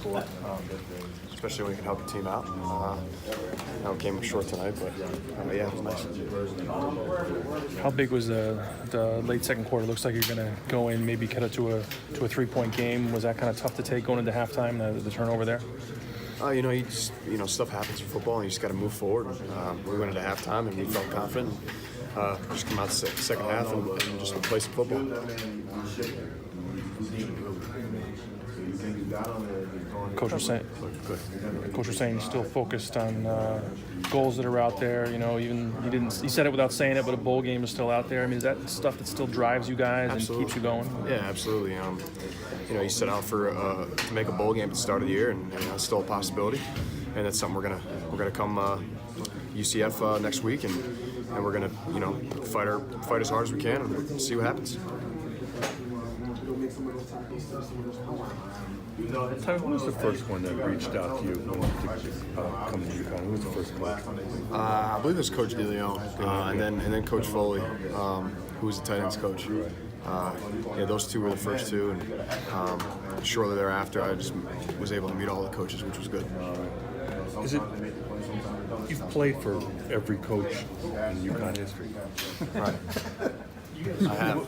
score, especially when you can help your team out. Game was short tonight, but yeah, it was nice. How big was the late second quarter? Looks like you're going to go in, maybe cut it to a 3-point game. Was that kind of tough to take going into halftime, the turnover there? Stuff happens in football, and you just got to move forward. We went into halftime, and we felt confident. Just come out the second half and just play some football. Coach was saying you're still focused on goals that are out there. Even you said it without saying it, but a bowl game is still out there. I mean, is that stuff that still drives you guys Absolutely. And keeps you going? Yeah, absolutely. You set out to make a bowl game at the start of the year, and it's still a possibility. And that's something we're gonna come UCF next week, and we're gonna fight as hard as we can and see what happens. Tyler, who was the first one that reached out to you to come to UConn? Who was the first coach? I believe it was Coach DeLeon, and then Coach Foley, who was the tight ends coach. Those two were the first two, and shortly thereafter, I just was able to meet all the coaches, which was good. You've played for every coach in UConn history, right? I have.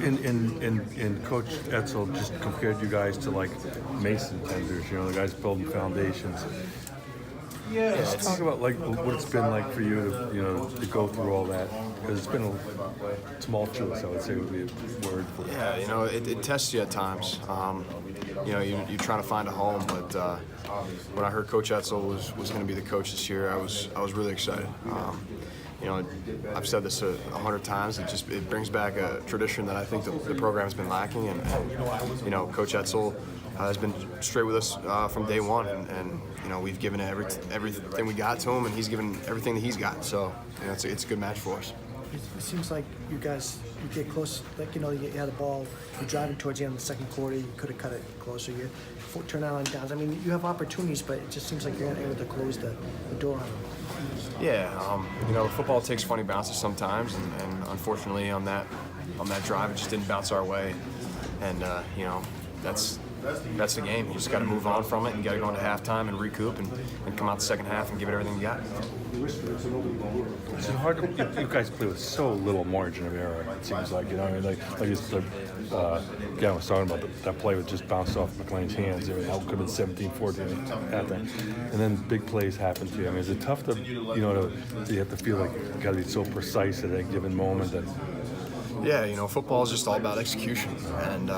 And Coach Etzel just compared you guys to like Mason tenders, the guys building foundations. Yeah. Let's talk about like what it's been like for you to go through all that, because it's been tumultuous, I would say would be a word for it. Yeah, it tests you at times. You're trying to find a home, but when I heard Coach Etzel was going to be the coach this year, I was really excited. I've said this 100 times. It brings back a tradition that I think the program's been lacking, and Coach Etzel has been straight with us from day one, and we've given everything we got to him, and he's given everything that he's got. So it's a good match for us. It seems like you guys, you get close, you had the ball, you're driving towards the end of the second quarter, you could have cut it closer, you turn out on downs. I mean, you have opportunities, but it just seems like you're not able to close the door on them. Yeah, football takes funny bounces sometimes, and unfortunately on that drive, it just didn't bounce our way. And that's the game. You just got to move on from it. You got to go into halftime and recoup and come out the second half and give it everything you got. It's hard to. You guys play with so little margin of error. It seems like like it's Gavin was talking about that play that just bounced off McLean's hands. It could have been 17-14 at that, and then big plays happen to you. I mean, is it tough to you have to feel like you got to be so precise at a given moment that. Yeah, football is just all about execution, and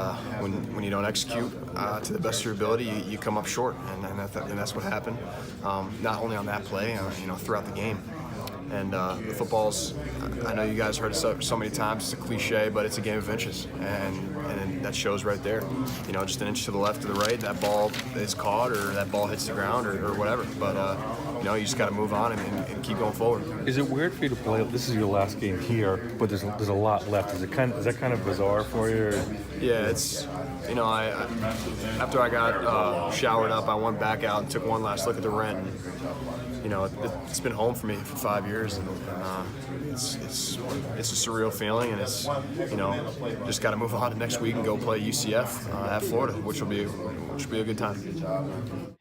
when you don't execute to the best of your ability, you come up short, and that's what happened. Not only on that play, throughout the game. And football's, I know you guys heard it so many times, it's a cliche, but it's a game of inches, and that shows right there. Just an inch to the left or the right, that ball is caught, or that ball hits the ground, or whatever. But you just got to move on and keep going forward. Is it weird for you to play? This is your last game here, but there's a lot left. Is that kind of bizarre for you? Or? Yeah, it's I after I got showered up, I went back out and took one last look at the rent. And, it's been home for me for 5 years, and it's a surreal feeling, and it's just got to move on to next week and go play UCF at Florida, which will be a good time.